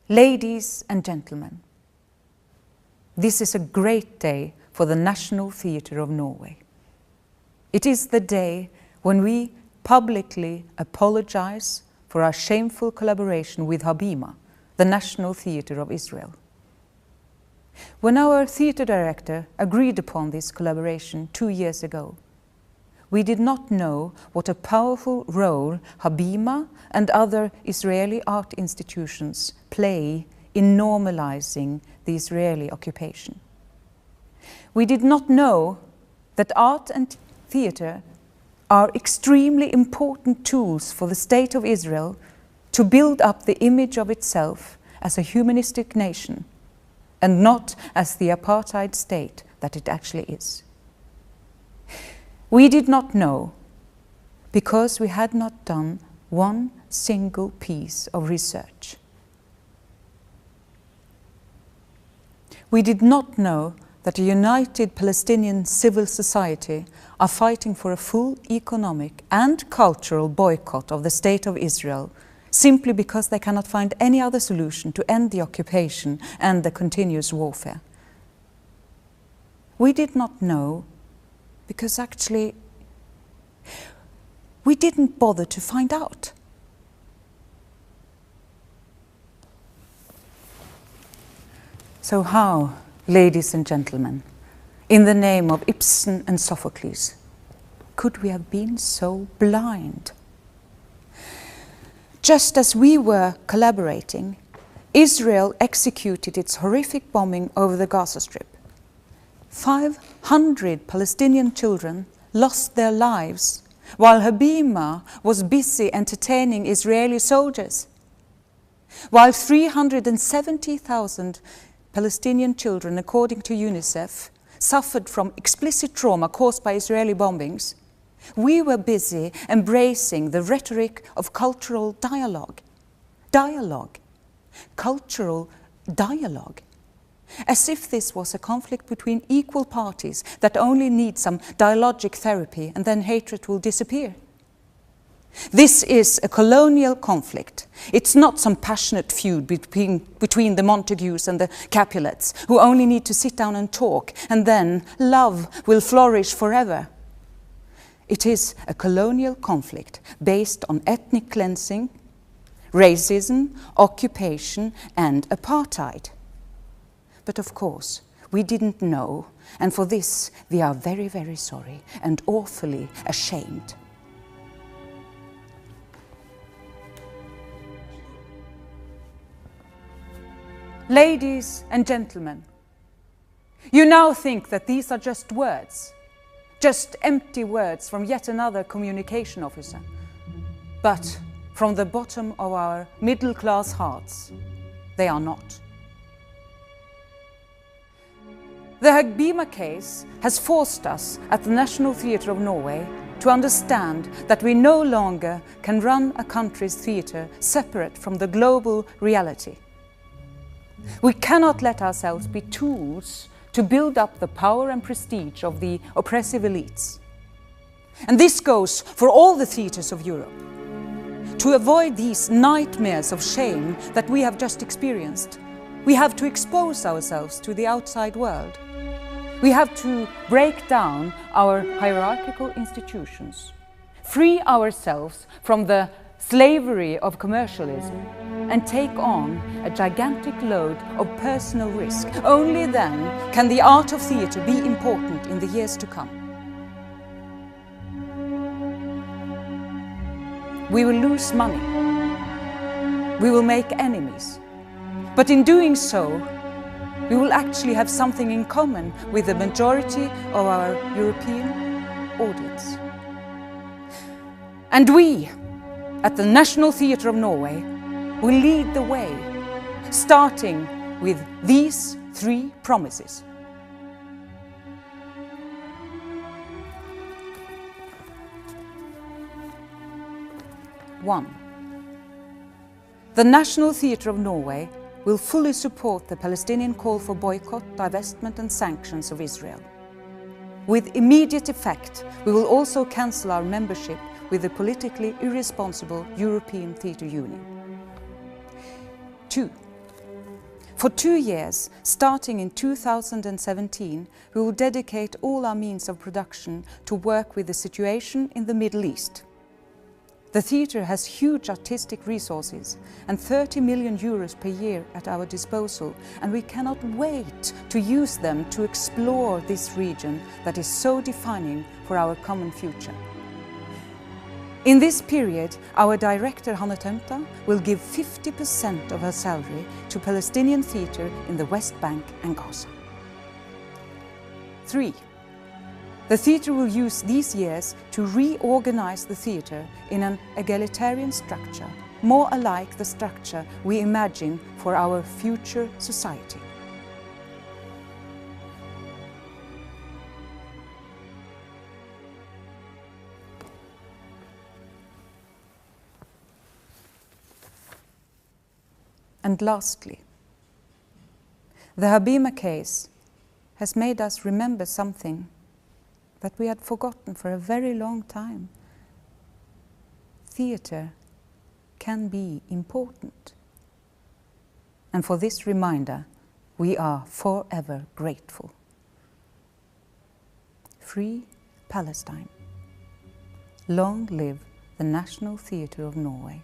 Ladies and gentlemen, this is a great day for the National Theatre of Norway. It is the day when we publicly apologize for our shameful collaboration with Habima, the National Theatre of Israel. When our theatre director agreed upon this collaboration 2 years ago, we did not know what a powerful role Habima and other Israeli art institutions play in normalizing the Israeli occupation. We did not know that art and theatre are extremely important tools for the State of Israel to build up the image of itself as a humanistic nation and not as the apartheid state that it actually is. We did not know because we had not done one single piece of research. We did not know that a united Palestinian civil society are fighting for a full economic and cultural boycott of the State of Israel simply because they cannot find any other solution to end the occupation and the continuous warfare. We did not know because actually we didn't bother to find out. So how, ladies and gentlemen, in the name of Ibsen and Sophocles, could we have been so blind? Just as we were collaborating, Israel executed its horrific bombing over the Gaza Strip. 500 Palestinian children lost their lives while Habima was busy entertaining Israeli soldiers, while 370,000 Palestinian children, according to UNICEF, suffered from explicit trauma caused by Israeli bombings. We were busy embracing the rhetoric of cultural dialogue, cultural dialogue, as if this was a conflict between equal parties that only need some dialogic therapy and then hatred will disappear. This is a colonial conflict. It's not some passionate feud between the Montagues and the Capulets who only need to sit down and talk and then love will flourish forever. It is a colonial conflict based on ethnic cleansing, racism, occupation and apartheid. But of course, we didn't know, and for this we are very, very sorry and awfully ashamed. Ladies and gentlemen, you now think that these are just words, just empty words from yet another communication officer. But from the bottom of our middle-class hearts, they are not. The Habima case has forced us at the National Theatre of Norway to understand that we no longer can run a country's theatre separate from the global reality. We cannot let ourselves be tools to build up the power and prestige of the oppressive elites. And this goes for all the theatres of Europe. To avoid these nightmares of shame that we have just experienced, we have to expose ourselves to the outside world. We have to break down our hierarchical institutions, free ourselves from the slavery of commercialism, and take on a gigantic load of personal risk. Only then can the art of theatre be important in the years to come. We will lose money. We will make enemies. But in doing so, we will actually have something in common with the majority of our European audience. And we, at the National Theatre of Norway, will lead the way, starting with these 3 promises. 1. The National Theatre of Norway will fully support the Palestinian call for boycott, divestment and sanctions of Israel. With immediate effect, we will also cancel our membership with the politically irresponsible European Theatre Union. 2. For 2 years, starting in 2017, we will dedicate all our means of production to work with the situation in the Middle East. The theatre has huge artistic resources and 30 million euros per year at our disposal, and we cannot wait to use them to explore this region that is so defining for our common future. In this period, our director Hanne Tømta will give 50% of her salary to Palestinian theatre in the West Bank and Gaza. 3. The theatre will use these years to reorganize the theatre in an egalitarian structure, more alike the structure we imagine for our future society. And lastly, the Habima case has made us remember something that we had forgotten for a very long time. Theatre can be important. And for this reminder, we are forever grateful. Free Palestine. Long live the National Theatre of Norway.